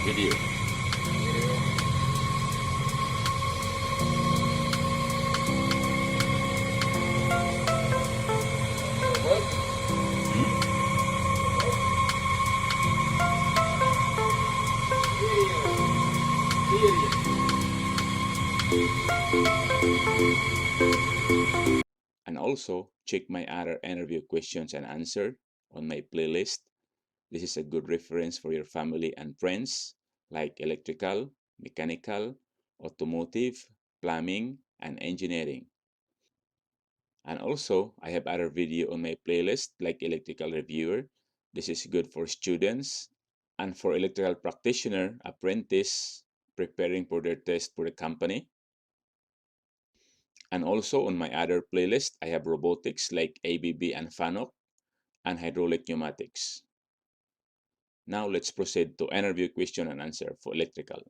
Video. And also check my other interview questions and answer on my playlist. This is a good reference for your family and friends, like electrical, mechanical, automotive, plumbing, and engineering. And also, I have other video on my playlist like electrical reviewer. This is good for students and for electrical practitioner, apprentice, preparing for their test for the company. And also on my other playlist, I have robotics like ABB and FANUC and hydraulic pneumatics. Now let's proceed to interview question and answer for electrical.